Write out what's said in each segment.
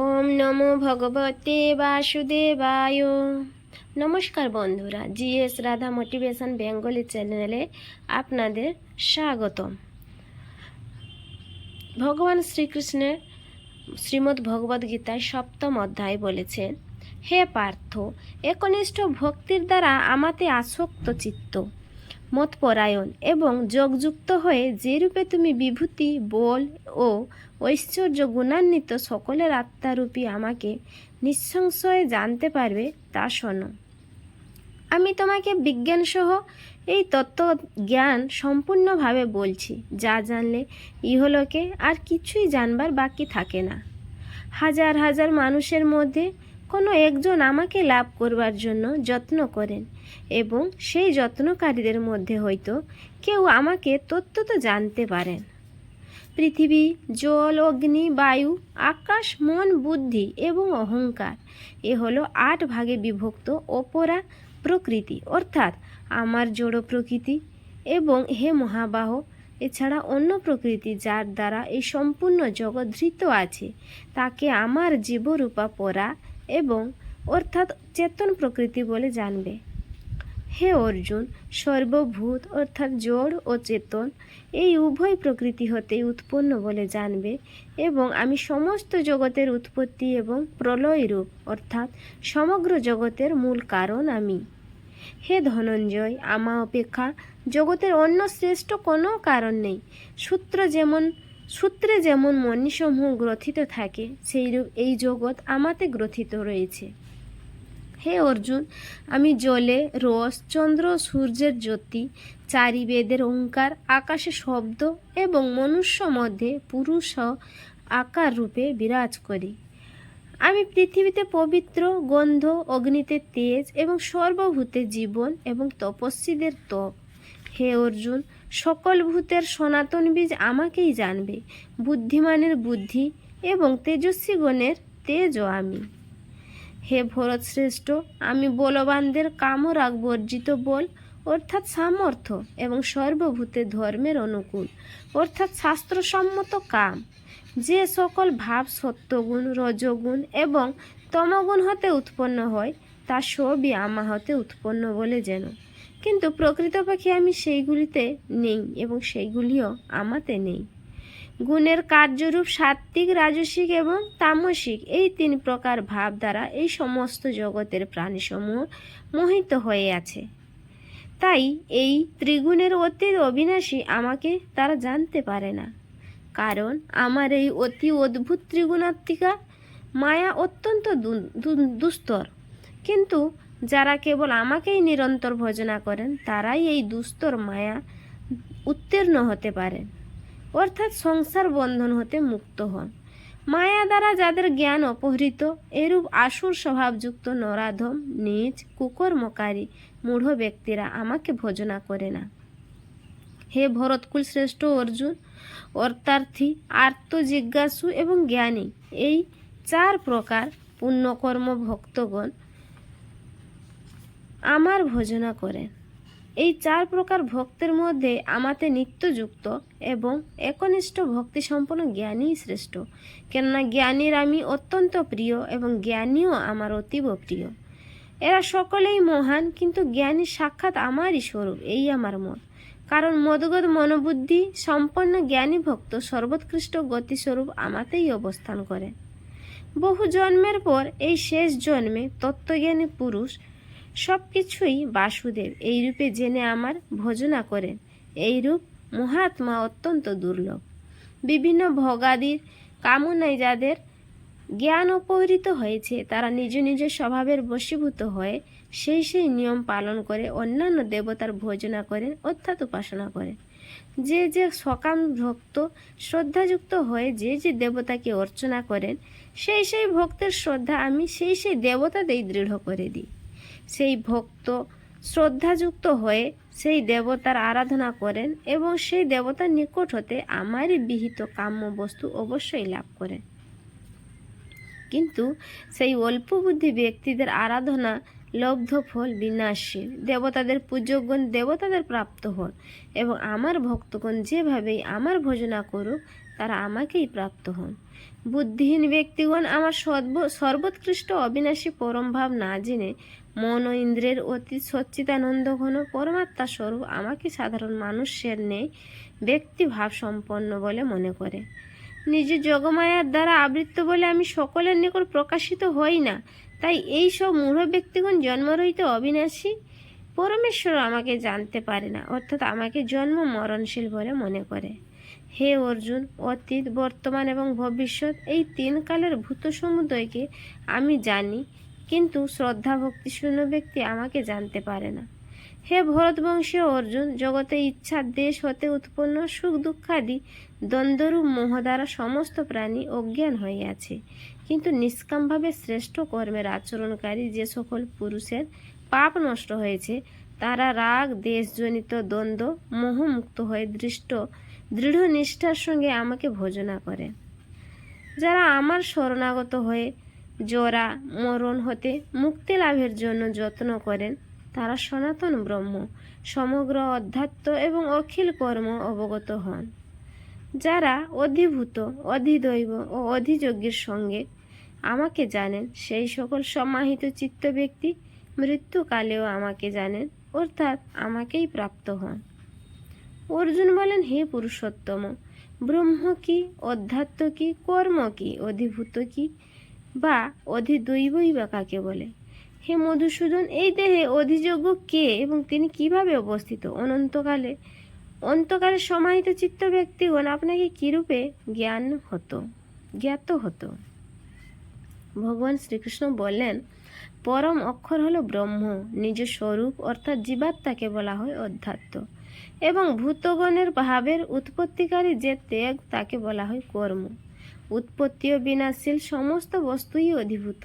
ওম নমো ভগবতে বাসুদেবায়। নমস্কার বন্ধুরা, জিএস রাধা মোটিভেশন বেঙ্গলি চ্যানেলে আপনাদের স্বাগতম। ভগবান শ্রীকৃষ্ণের শ্রীমদ্ ভগবদ্গীতায় 7ম অধ্যায় বলেছেন, হে পার্থ, একনিষ্ঠ ভক্তির দ্বারা আমাতে আসক্ত চিত্ত, মতপরায়ণ এবং যোগযুক্ত হয়ে যেরূপে তুমি বিভূতি, বল ও ঐশ্বর্য গুণান্বিত সকলের আত্মারূপী আমাকে নিঃসংশয়ে জানতে পারবে তা শোনো। আমি তোমাকে বিজ্ঞানসহ এই তত্ত্ব জ্ঞান সম্পূর্ণভাবে বলছি, যা জানলে ইহলোকে আর কিছুই জানবার বাকি থাকে না। হাজার হাজার মানুষের মধ্যে কোনো একজন আমাকে লাভ করবার জন্য যত্ন করেন এবং সেই যত্নকারীদের মধ্যে হয়তো কেউ আমাকে তত্ত্বত জানতে পারেন। পৃথিবী, জল, অগ্নি, বায়ু, আকাশ, মন, বুদ্ধি এবং অহংকার এ হলো 8 ভাগে বিভক্ত অপরা প্রকৃতি, অর্থাৎ আমার জড় প্রকৃতি। এবং হে মহাবাহ, এছাড়া অন্য প্রকৃতি যার দ্বারা এই সম্পূর্ণ জগৎ ধৃত আছে তাকে আমার জীবরূপা পরা এবং অর্থাৎ চেতন প্রকৃতি বলে জানবে। হে অর্জুন, সর্বভূত অর্থাৎ জড় ও চেতন এই উভয় প্রকৃতি হতেই উৎপন্ন বলে জানবে এবং আমি সমস্ত জগতের উৎপত্তি এবং প্রলয় রূপ অর্থাৎ সমগ্র জগতের মূল কারণ আমি। হে ধনঞ্জয়, আমা অপেক্ষা জগতের অন্য শ্রেষ্ঠ কোনো কারণ নেই। সূত্রে যেমন মণিসমূহ গ্রথিত থাকে, সেইরূপ এই জগৎ আমাতে গ্রথিত রয়েছে। হে অর্জুন, আমি জলে রস, চন্দ্র সূর্যের জ্যোতি, চারি বেদের ওঙ্কার, আকাশে শব্দ এবং মনুষ্য মধ্যে পুরুষ আকার রূপে বিরাজ করি। আমি পৃথিবীতে পবিত্র গন্ধ, অগ্নিতে তেজ এবং সর্বভূতে জীবন এবং তপস্বীদের তপ। হে অর্জুন, সকল ভূতের সনাতন বীজ আমাকেই জানবে। বুদ্ধিমানের বুদ্ধি এবং তেজস্বীগণের তেজও আমি। হে ভরত শ্রেষ্ঠ, আমি বলবানদের কামরাগ বর্জিত বল অর্থাৎ সামর্থ্য এবং সর্বভূতে ধর্মের অনুকূল অর্থাৎ শাস্ত্রসম্মত কাম, যে সকল ভাব সত্যগুণ, রজগুণ এবং তমগুণ হতে উৎপন্ন হয় তা সবই আমা হতে উৎপন্ন বলে যেন, কিন্তু প্রকৃতপক্ষে আমি সেইগুলিতে নেই এবং সেইগুলিও আমাতে নেই। গুণের কার্যরূপ সাত্ত্বিক, রাজসিক এবং তামসিক এই 3 প্রকার ভাব দ্বারা এই সমস্ত জগতের প্রাণীসমূহ মোহিত হয়ে আছে। তাই এই ত্রিগুণের অতীত অবিনাশী আমাকে তারা জানতে পারে না, কারণ আমার এই অতি অদ্ভুত ত্রিগুণাত্মিকা মায়া অত্যন্ত দুস্তর। কিন্তু যারা কেবল আমাকেই নিরন্তর ভজনা করেন তারাই এই দুস্তর মায়া উত্তীর্ণ হতে পারেন, অর্থাৎ সংসার বন্ধন হতে মুক্ত হন। মায়া দ্বারা যাদের জ্ঞান অপহৃত, এরূপ আসুর স্বভাবযুক্ত নরাধম, নীচ, কুকর্মকারী মূঢ় ব্যক্তিরা আমাকে ভজনা করে না। হে ভরতকুল শ্রেষ্ঠ অর্জুন, অর্থার্থী, আর্তজিজ্ঞাসু এবং জ্ঞানী এই 4 প্রকার পুণ্যকর্ম ভক্তগণ আমার ভজনা করেন। এই 4 প্রকার ভক্তের মধ্যে আমাতে নিত্যযুক্ত এবং একনিষ্ঠ ভক্তি সম্পন্ন জ্ঞানী শ্রেষ্ঠ, কেননা জ্ঞানীর আমি অত্যন্ত প্রিয় এবং জ্ঞানীও আমার অতীব প্রিয়। এরা সকলেই মহান, কিন্তু জ্ঞানী সাক্ষাৎ আমারই স্বরূপ, এই আমার মত। কারণ মদগত মনোবুদ্ধি সম্পন্ন জ্ঞানী ভক্ত সর্বোৎকৃষ্ট গতিস্বরূপ আমাতেই অবস্থান করে। বহু জন্মের পর এই শেষ জন্মে তত্ত্বজ্ঞানী পুরুষ সব কিছুই বাসুদেব এই রূপে জেনে আমার ভজনা করেন। এই রূপ মহাত্মা অত্যন্ত দুর্লভ। বিভিন্ন ভোগাদির কামনায় যাদের জ্ঞান অপহৃত হয়েছে তারা নিজ নিজ স্বভাবের বশীভূত হয়ে সেই নিয়ম পালন করে অন্যান্য দেবতার ভজনা করেন অর্থাৎ উপাসনা করেন। যে সকাম ভক্ত শ্রদ্ধাযুক্ত হয়ে যে দেবতাকে অর্চনা করেন সেই ভক্তের শ্রদ্ধা আমি সেই দেবতাতেই দৃঢ় করে দিই। সেই ভক্ত শ্রদ্ধাযুক্ত হয়ে সেই দেবতার আরাধনা করেন এবং সেই দেবতার নিকট হতে আমারই বিহিত কাম্য বস্তু অবশ্যই লাভ করেন। কিন্তু সেই অল্প বুদ্ধি ব্যক্তিদের আরাধনা লব্ধ ফল বিনাশী। দেবতাদের পূজ্যগণ দেবতাদের প্রাপ্ত হন এবং আমার ভক্তগণ যেভাবেই আমার ভজনা করুক তারা আমাকেই প্রাপ্ত হন। বুদ্ধিহীন ব্যক্তিগণ আমার সর্বোৎকৃষ্ট অবিনাশী পরম ভাব না জেনে মন ও ইন্দ্রের অতি সচ্চিদানন্দ ঘন পরমাত্মা স্বরূপ আমাকে সাধারণ মানুষের ন্যায় ব্যক্তি ভাব সম্পন্ন বলে মনে করে। নিজ যোগমায়ার দ্বারা আবৃত্ত বলে আমি সকলের নিকট প্রকাশিত হই না, তাই এই সব মূঢ় ব্যক্তিগণ জন্মরহিত অবিনাশী পরমেশ্বর আমাকে জানতে পারে না, অর্থাৎ আমাকে জন্ম মরণশীল বলে মনে করে। হে অর্জুন, অতীত, বর্তমান এবং ভবিষ্যৎ এই তিন কালের ভূত সমুদয়কে আমি জানি, কিন্তু শ্রদ্ধা ভক্তিশূন্য ব্যক্তি আমাকে জানতে পারে না। হে ভরতবংশীয় অর্জুন, জগতে ইচ্ছা দেশ হতে উৎপন্ন সুখ দুঃখাদি দ্বন্দ্বরূপ মোহ দ্বারা সমস্ত প্রাণী অজ্ঞান হইয়াছে, কিন্তু নিষ্কামভাবে শ্রেষ্ঠ কর্মের আচরণকারী যে সকল পুরুষের পাপ নষ্ট হয়েছে, তারা রাগ দেশজনিত দ্বন্দ্ব মোহমুক্ত হয়ে দৃঢ় নিষ্ঠার সঙ্গে আমাকে ভজনা করে। যারা আমার শরণাগত হয়ে জরা মরণ হতে মুক্তি লাভের জন্য যত্ন করেন, তারা সনাতন ব্রহ্ম, সমগ্র অধ্যাত্ম এবং অখিল কর্ম অবগত হন। যারা অধিভূত, অধিদৈব ও অধিযজ্ঞের সঙ্গে আমাকে জানেন, সেই সকল সমাহিত চিত্ত ব্যক্তি মৃত্যুকালেও আমাকে জানেন, অর্থাৎ আমাকেই প্রাপ্ত হন। অর্জুন বলেন, হে পুরুষোত্তম, ব্রহ্ম কি, অধ্যাত্ম কি, কর্ম কি, অধিভূত কি বা অধিদৈবই বা কাকে বলে? হে মধুসূদন, এই দেহে অধিযোগ্য কে এবং তিনি কিভাবে অবস্থিত? অন্তকালে সমাহিত চিত্ত ব্যক্তিগণ আপনাকে কিরূপে জ্ঞাত হতো? ভগবান শ্রীকৃষ্ণ বললেন, পরম অক্ষর হলো ব্রহ্ম, নিজ স্বরূপ অর্থাৎ জীবাত্মাকে বলা হয় অধ্যাত্ম, এবং ভূতগণের ভাবের উৎপত্তিকারী যে ত্যাগ তাকে বলা হয় কর্ম। উৎপত্তি ও বিনাশশীল সমস্ত বস্তুই অধিভূত,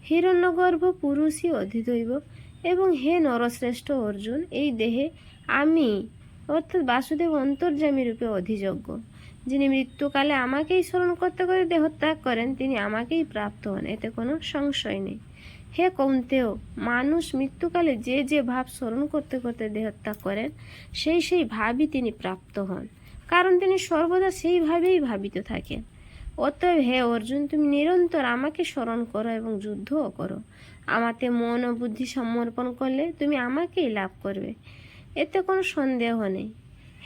হিরণ্যগর্ভ পুরুষই অধিদৈব। এবং হে নরশ্রেষ্ঠ অর্জুন, এই দেহে আমি অর্থাৎ বাসুদেব অন্তর্যামী রূপে অধিযোগ্য। যিনি মৃত্যুকালে আমাকেই স্মরণ করতে করে দেহত্যাগ করেন, তিনি আমাকেই প্রাপ্ত হন, এতে কোনো সংশয় নেই। হে কৌন্তেয়, মানুষ মৃত্যুকালে যে যে ভাব স্মরণ করতে করতে দেহত্যাগ করেন, সেই ভাবই তিনি প্রাপ্ত হন, কারণ তিনি সর্বদা সেই ভাবেই ভাবিত থাকেন। অতএব হে অর্জুন, তুমি নিরন্তর আমাকে স্মরণ করো এবং যুদ্ধও করো। আমাতে মন ও বুদ্ধি সমর্পণ করলে তুমি আমাকেই লাভ করবে, এতে কোনো সন্দেহ নেই।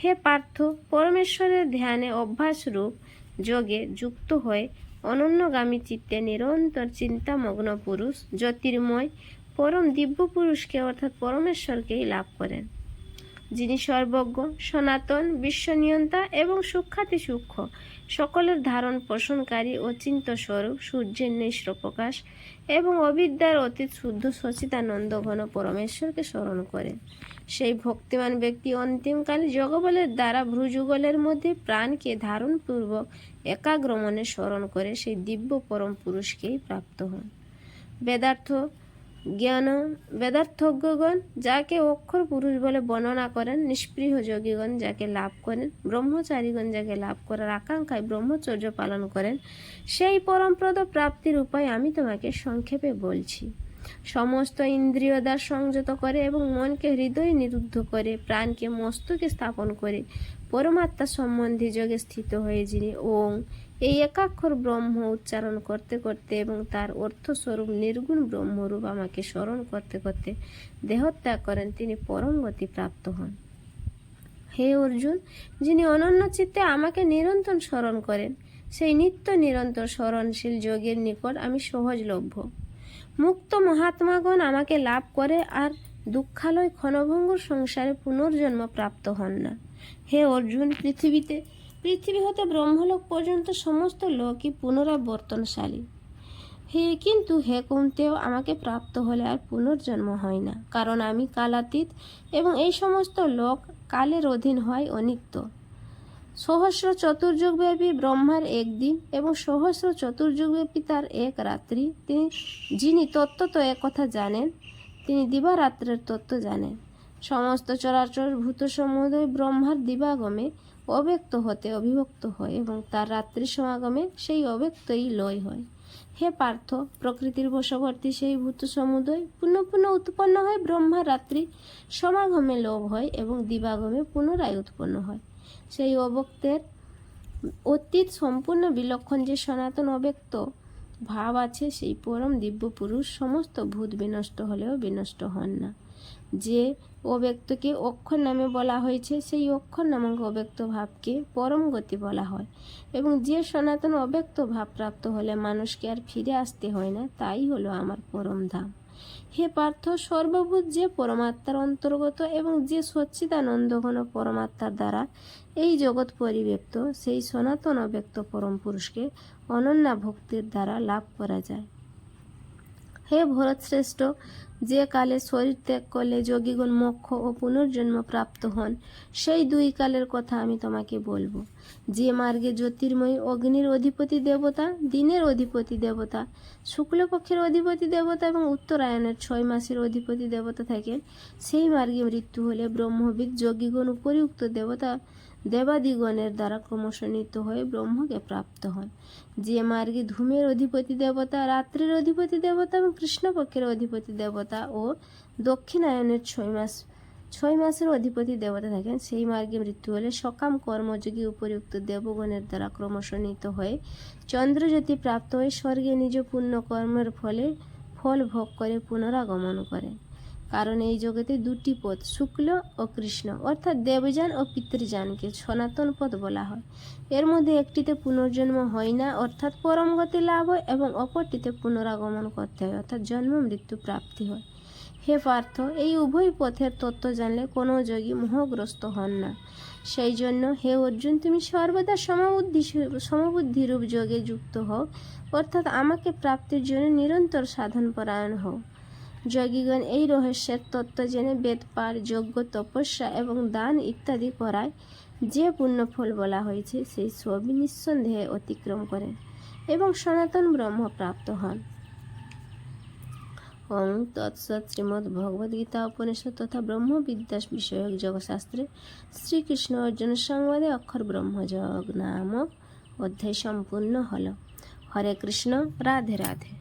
হে পার্থ, পরমেশ্বরের ধ্যানে অভ্যাসরূপ যোগে যুক্ত হয়ে অনন্যগামী চিত্তে নিরন্তর চিন্তামগ্ন পুরুষ জ্যোতির্ময় পরম দিব্য পুরুষকে অর্থাৎ পরমেশ্বরকেই লাভ করেন, যিনি সর্বজ্ঞ, সনাতন, বিশ্বনিয়ন্তা এবং সূক্ষ্মাতি সূক্ষ্ম সকলের ধারণ পোষণকারী অচিন্ত স্বরূপ সূর্যের নিঃস্র প্রকাশ এবং অবিদ্যার অতীত শুদ্ধ সচিদানন্দ ঘন পরমেশ্বরকে স্মরণ করেন। সেই ভক্তিমান ব্যক্তি অন্তিমকালে যোগবলের দ্বারা ভ্রুযুগলের মধ্যে প্রাণকে ধারণপূর্বক একাগ্রমনে স্মরণ করে সেই দিব্য পরম পুরুষকেই প্রাপ্ত হন। বেদার্থজ্ঞগণ যাকে অক্ষর পুরুষ বলে বর্ণনা করেন, নিষ্পৃহ যোগীগণ যাকে লাভ করেন, ব্রহ্মচারীগণ যাকে লাভ করার আকাঙ্ক্ষায় ব্রহ্মচর্য পালন করেন, সেই পরমপ্রদ প্রাপ্তির উপায় আমি তোমাকে সংক্ষেপে বলছি। সমস্ত ইন্দ্রিয় দ্বার সংযত করে এবং মনকে হৃদয়ে নিরুদ্ধ করে প্রাণকে মস্তকে স্থাপন করে পরমাত্মা সম্বন্ধী যোগে স্থিত হয়ে যিনি ওং এই একাক্ষর ব্রহ্ম উচ্চারণ করতে করতে এবং তার অর্থস্বরূপ নির্গুণ ব্রহ্মরূপ আমাকে স্মরণ করতে করতে দেহত্যাগ করেন, তিনি পরম গতি প্রাপ্ত হন। হে অর্জুন, যিনি অনন্য চিত্তে আমাকে নিরন্তর স্মরণ করেন, সেই নিত্য নিরন্তর স্মরণশীল যোগের নিকট আমি সহজলভ্য। মুক্ত মহাত্মাগণ আমাকে লাভ করে আর দুঃখালয় ক্ষণভঙ্গুর সংসারে পুনর্জন্ম প্রাপ্ত হন না। হে অর্জুন, পৃথিবী হতে ব্রহ্মলোক পর্যন্ত সমস্ত লোকই পুনরাবর্তনশালী। কিন্তু হে কৌন্তেয়, আমাকে প্রাপ্ত হলে আর পুনর্জন্ম হয় না, কারণ আমি কালাতীত এবং এই সমস্ত লোক কালের অধীন হয় অনিত্য। সহস্র চতুর্যুগব্যাপী ব্রহ্মার একদিন এবং সহস্র চতুর্যুগব্যাপী তার এক রাত্রি। যিনি তত্ত্বত একথা জানেন, তিনি দিবারাত্রের তত্ত্ব জানেন। সমস্ত চরাচর ভূত সমুদয় ব্রহ্মার দিবাগমে অব্যক্ত হতে অবিভক্ত হয় এবং তার রাত্রি সমাগমে সেই অব্যক্তই লয় হয়। হে পার্থ, প্রকৃতির বশবর্তী সেই ভূত সমুদয় পুনঃ পুনঃ উৎপন্ন হয় ব্রহ্মার রাত্রি সমাগমে লোভ হয় এবং দিবাগমে পুনরায় উৎপন্ন হয়। সেই অব্যক্তের অতীত সম্পূর্ণ বিলক্ষণ যে সনাতন অব্যক্ত ভাব আছে, সেই পরম দিব্য পুরুষ সমস্ত ভূত বিনষ্ট হলেও বিনষ্ট হন না। যে অব্যক্তকে অক্ষর নামে বলা হয়েছে, সেই অক্ষর নামক অব্যক্ত ভাবকে পরম গতি বলা হয়, এবং যে সনাতন অব্যক্ত ভাব প্রাপ্ত হলে মানুষকে আর ফিরে আসতে হয় না, তাই হলো আমার পরম ধাম। হে পার্থ, সর্বভূত যে পরমাত্মার অন্তর্গত এবং যে সচ্চিদানন্দঘন পরমাত্মার দ্বারা এই জগৎ পরিব্যাপ্ত, সেই সনাতন অব্যক্ত পরম পুরুষকে অনন্যা ভক্তির দ্বারা লাভ করা যায়। হে ভরতশ্রেষ্ঠ, যে কালে শরীর ত্যাগ করলে যোগীগণ মোক্ষ ও পুনর্জন্ম প্রাপ্ত হন, সেই দুই কালের কথা আমি তোমাকে বলবো। যে মার্গে জ্যোতির্ময়ী অগ্নির অধিপতি দেবতা, দিনের অধিপতি দেবতা, শুক্লপক্ষের অধিপতি দেবতা এবং উত্তরায়ণের 6 মাসের অধিপতি দেবতা থাকেন, সেই মার্গে মৃত্যু হলে ব্রহ্মবিদ যোগীগণ উপরিউক্ত দেবাদিগণের দ্বারা ক্রমশ নিত হয়ে ব্রহ্মকে প্রাপ্ত হন। যে মার্গে ধূমের অধিপতি দেবতা, রাত্রির অধিপতি দেবতা এবং কৃষ্ণপক্ষের অধিপতি দেবতা ও দক্ষিণায়নের 6 মাসের অধিপতি দেবতা থাকেন, সেই মার্গে মৃত্যু হলে সকাম কর্মযোগী উপরিউক্ত দেবগণের দ্বারা ক্রমশ নিত হয়ে চন্দ্রজ্যোতি প্রাপ্ত হয়ে স্বর্গে নিজ পুণ্য কর্মের ফল ভোগ করে পুনরাগমন করে। কারণ এই জগতে দুটি পথ, শুক্ল ও কৃষ্ণ, অর্থাৎ দেবযান ও পিতৃযানকে সনাতন পথ বলা হয়। এর মধ্যে একটিতে পুনর্জন্ম হয় না, অর্থাৎ পরম গতি লাভ হয়, এবং অপরটিতে পুনরাগমন করতে হয়, অর্থাৎ জন্ম মৃত্যু প্রাপ্তি হয়। হে পার্থ, এই উভয় পথের তত্ত্ব জানলে কোনো যোগী মোহগ্রস্ত হন না। সেই জন্য হে অর্জুন, তুমি সর্বদা সমবুদ্ধিরূপ যোগে যুক্ত হও, অর্থাৎ আমাকে প্রাপ্তির জন্য নিরন্তর সাধন পরায়ণ হও। যোগীগণ এই রহস্যের তত্ত্ব জেনে বেদপাঠ, যজ্ঞ, তপস্যা এবং দান ইত্যাদি করায় যে পুণ্যফল বলা হয়েছে, সেই সবই নিঃসন্দেহে অতিক্রম করেন এবং সনাতন ব্রহ্ম প্রাপ্ত হন। ওং তৎসৎ। শ্রীমদ্ ভগবদ্গীতা উপনিষদ তথা ব্রহ্মবিদ্যা বিষয়ক যোগশাস্ত্রে শ্রীকৃষ্ণ অর্জুন সংবাদে অক্ষর ব্রহ্মযোগ নামক অধ্যায় সম্পূর্ণ হল। হরে কৃষ্ণ। রাধে রাধে।